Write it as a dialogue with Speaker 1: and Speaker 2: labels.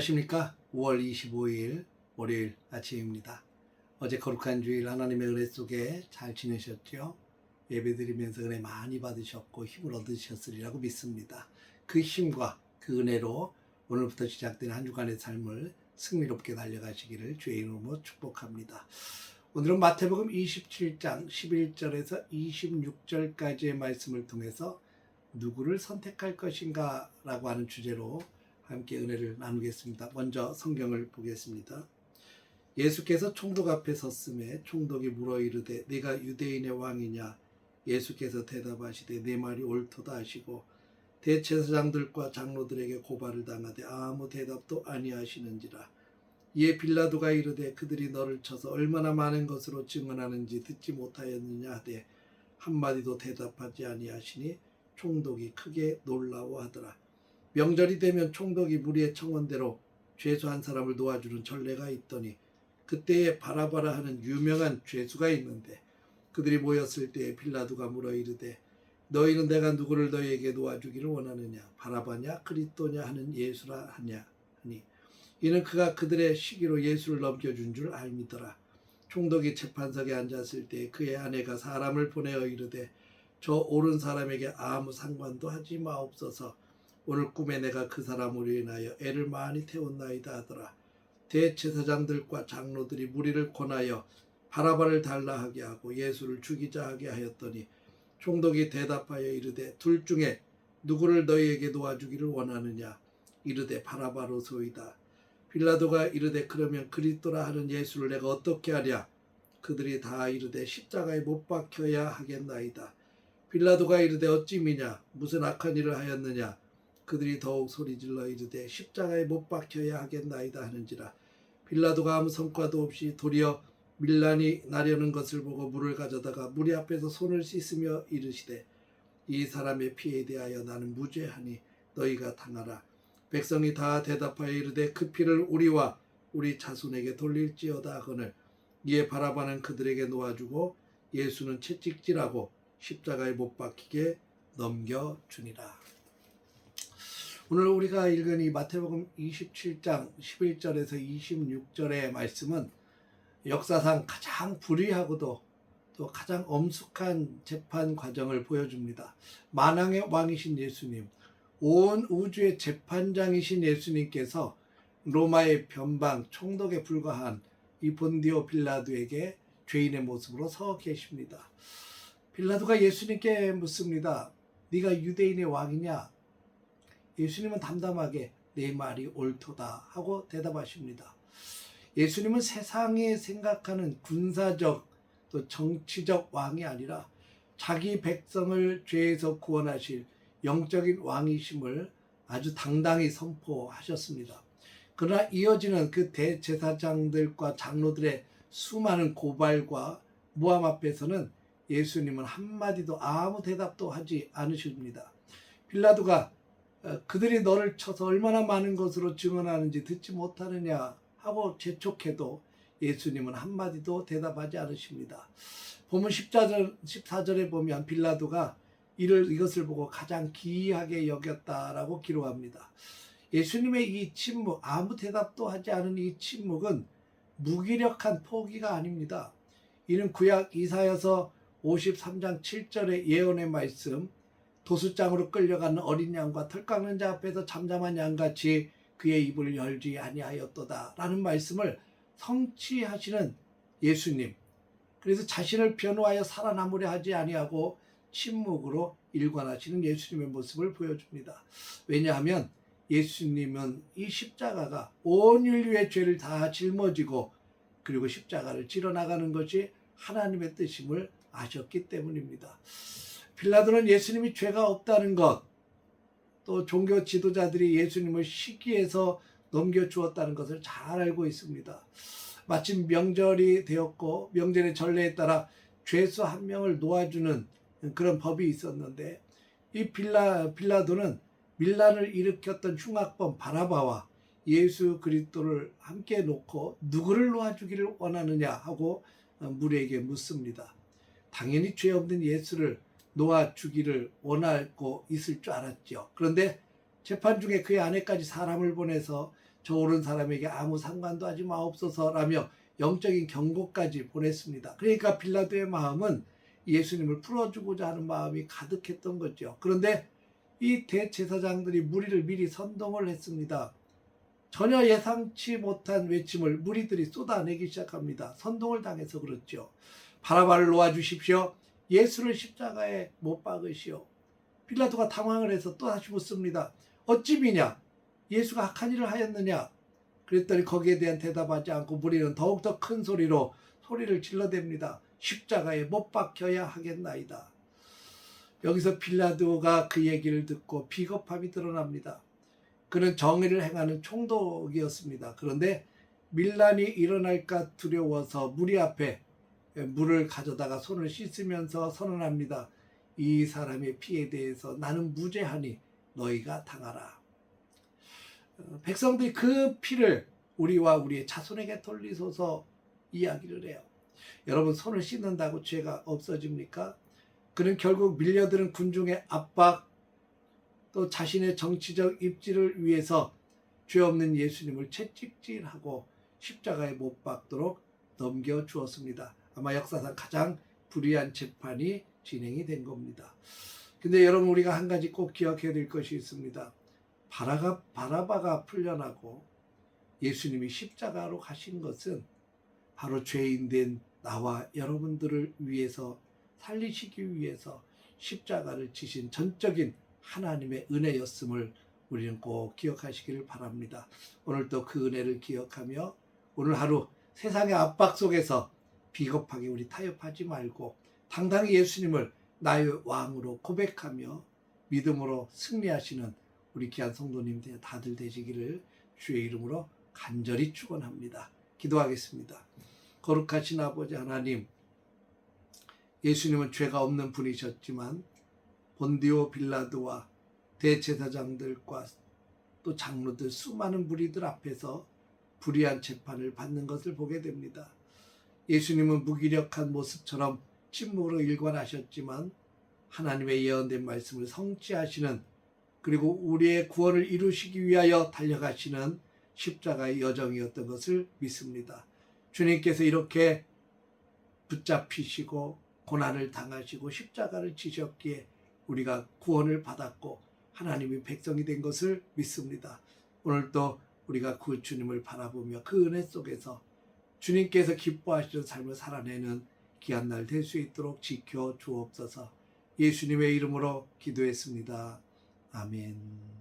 Speaker 1: 안녕하십니까. 5월 25일 월요일 아침입니다. 어제 거룩한 주일 하나님의 은혜 속에 잘 지내셨죠? 예배드리면서 은혜 많이 받으셨고 힘을 얻으셨으리라고 믿습니다. 그 힘과 그 은혜로 오늘부터 시작된 한 주간의 삶을 승리롭게 달려가시기를 주의 이름으로 축복합니다. 오늘은 마태복음 27장 11절에서 26절까지의 말씀을 통해서 누구를 선택할 것인가 라고 하는 주제로 함께 은혜를 나누겠습니다. 먼저 성경을 보겠습니다. 예수께서 총독 앞에 섰음에 총독이 물어 이르되 네가 유대인의 왕이냐? 예수께서 대답하시되 내 말이 옳도다 하시고 대제사장들과 장로들에게 고발을 당하되 아무 대답도 아니하시는지라. 이에 빌라도가 이르되 그들이 너를 쳐서 얼마나 많은 것으로 증언하는지 듣지 못하였느냐 하되 한마디도 대답하지 아니하시니 총독이 크게 놀라워하더라. 명절이 되면 총독이 무리의 청원대로 죄수한 사람을 놓아주는 전례가 있더니 그때에 바라바라 하는 유명한 죄수가 있는데 그들이 모였을 때에 빌라도가 물어 이르되 너희는 내가 누구를 너희에게 놓아주기를 원하느냐? 바라바냐 그리스도냐 하는 예수라 하냐 하니 이는 그가 그들의 시기로 예수를 넘겨준 줄 알미더라. 총독이 재판석에 앉았을 때 그의 아내가 사람을 보내어 이르되 저 옳은 사람에게 아무 상관도 하지 마옵소서. 오늘 꿈에 내가 그 사람으로 인하여 애를 많이 태웠나이다 하더라. 대제사장들과 장로들이 무리를 권하여 바라바를 달라 하게 하고 예수를 죽이자 하게 하였더니 총독이 대답하여 이르되 둘 중에 누구를 너희에게 놓아주기를 원하느냐? 이르되 바라바로소이다. 빌라도가 이르되 그러면 그리스도라 하는 예수를 내가 어떻게 하랴? 그들이 다 이르되 십자가에 못 박혀야 하겠나이다. 빌라도가 이르되 어찌 미냐? 무슨 악한 일을 하였느냐? 그들이 더욱 소리질러 이르되 십자가에 못 박혀야 하겠나이다 하는지라. 빌라도가 아무 성과도 없이 도리어 밀란이 나려는 것을 보고 물을 가져다가 무리 앞에서 손을 씻으며 이르시되 이 사람의 피에 대하여 나는 무죄하니 너희가 당하라. 백성이 다 대답하여 이르되 그 피를 우리와 우리 자손에게 돌릴지어다 하거늘 이에 바라바는 그들에게 놓아주고 예수는 채찍질하고 십자가에 못 박히게 넘겨주니라. 오늘 우리가 읽은 이 마태복음 27장 11절에서 26절의 말씀은 역사상 가장 불의하고도 또 가장 엄숙한 재판 과정을 보여줍니다. 만왕의 왕이신 예수님, 온 우주의 재판장이신 예수님께서 로마의 변방 총독에 불과한 이 본디오 빌라도에게 죄인의 모습으로 서 계십니다. 빌라도가 예수님께 묻습니다. 네가 유대인의 왕이냐? 예수님은 담담하게 내 말이 옳도다 하고 대답하십니다. 예수님은 세상이 생각하는 군사적 또 정치적 왕이 아니라 자기 백성을 죄에서 구원하실 영적인 왕이심을 아주 당당히 선포하셨습니다. 그러나 이어지는 그 대제사장들과 장로들의 수많은 고발과 모함 앞에서는 예수님은 한마디도 아무 대답도 하지 않으십니다. 빌라도가 그들이 너를 쳐서 얼마나 많은 것으로 증언하는지 듣지 못하느냐 하고 재촉해도 예수님은 한마디도 대답하지 않으십니다. 본문 14절에 보면 빌라도가 이것을 보고 가장 기이하게 여겼다라고 기록합니다. 예수님의 이 침묵, 아무 대답도 하지 않은 이 침묵은 무기력한 포기가 아닙니다. 이는 구약 이사야서 53장 7절의 예언의 말씀, 도수장으로 끌려가는 어린 양과 털 깎는 자 앞에서 잠잠한 양같이 그의 입을 열지 아니하였도다 라는 말씀을 성취하시는 예수님, 그래서 자신을 변호하여 살아남으려 하지 아니하고 침묵으로 일관하시는 예수님의 모습을 보여줍니다. 왜냐하면 예수님은 이 십자가가 온 인류의 죄를 다 짊어지고 그리고 십자가를 지러 나가는 것이 하나님의 뜻임을 아셨기 때문입니다. 빌라도는 예수님이 죄가 없다는 것, 또 종교 지도자들이 예수님을 시기해서 넘겨주었다는 것을 잘 알고 있습니다. 마침 명절이 되었고 명절의 전례에 따라 죄수 한 명을 놓아주는 그런 법이 있었는데 이 빌라도는 밀란을 일으켰던 흉악범 바라바와 예수 그리스도를 함께 놓고 누구를 놓아주기를 원하느냐 하고 무리에게 묻습니다. 당연히 죄 없는 예수를 놓아주기를 원하고 있을 줄 알았죠. 그런데 재판 중에 그의 아내까지 사람을 보내서 저 옳은 사람에게 아무 상관도 하지 마옵소서라며 영적인 경고까지 보냈습니다. 그러니까 빌라도의 마음은 예수님을 풀어주고자 하는 마음이 가득했던 거죠. 그런데 이 대제사장들이 무리를 미리 선동을 했습니다. 전혀 예상치 못한 외침을 무리들이 쏟아내기 시작합니다. 선동을 당해서 그렇죠. 바라바를 놓아주십시오. 예수를 십자가에 못 박으시오. 빌라도가 당황을 해서 또다시 묻습니다. 어찌 미냐? 예수가 악한 일을 하였느냐? 그랬더니 거기에 대한 대답하지 않고 무리는 더욱더 큰 소리로 소리를 질러댑니다. 십자가에 못 박혀야 하겠나이다. 여기서 빌라도가 그 얘기를 듣고 비겁함이 드러납니다. 그는 정의를 행하는 총독이었습니다. 그런데 밀란이 일어날까 두려워서 무리 앞에 물을 가져다가 손을 씻으면서 선언합니다. 이 사람의 피에 대해서 나는 무죄하니 너희가 당하라. 백성들이 그 피를 우리와 우리의 자손에게 돌리소서 이야기를 해요. 여러분, 손을 씻는다고 죄가 없어집니까? 그는 결국 밀려드는 군중의 압박, 또 자신의 정치적 입지를 위해서 죄 없는 예수님을 채찍질하고 십자가에 못 박도록 넘겨주었습니다. 아마 역사상 가장 불의한 재판이 진행이 된 겁니다. 근데 여러분, 우리가 한 가지 꼭 기억해야 될 것이 있습니다. 바라바가 풀려나고 예수님이 십자가로 가신 것은 바로 죄인된 나와 여러분들을 위해서 살리시기 위해서 십자가를 지신 전적인 하나님의 은혜였음을 우리는 꼭 기억하시기를 바랍니다. 오늘도 그 은혜를 기억하며 오늘 하루 세상의 압박 속에서 비겁하게 우리 타협하지 말고 당당히 예수님을 나의 왕으로 고백하며 믿음으로 승리하시는 우리 귀한 성도님 다들 되시기를 주의 이름으로 간절히 축원합니다. 기도하겠습니다. 거룩하신 아버지 하나님, 예수님은 죄가 없는 분이셨지만 본디오 빌라도와 대제사장들과 또 장로들, 수많은 무리들 앞에서 불의한 재판을 받는 것을 보게 됩니다. 예수님은 무기력한 모습처럼 침묵으로 일관하셨지만 하나님의 예언된 말씀을 성취하시는, 그리고 우리의 구원을 이루시기 위하여 달려가시는 십자가의 여정이었던 것을 믿습니다. 주님께서 이렇게 붙잡히시고 고난을 당하시고 십자가를 지셨기에 우리가 구원을 받았고 하나님의 백성이 된 것을 믿습니다. 오늘도 우리가 그 주님을 바라보며 그 은혜 속에서 주님께서 기뻐하시는 삶을 살아내는 귀한 날 될 수 있도록 지켜 주옵소서. 예수님의 이름으로 기도했습니다. 아멘.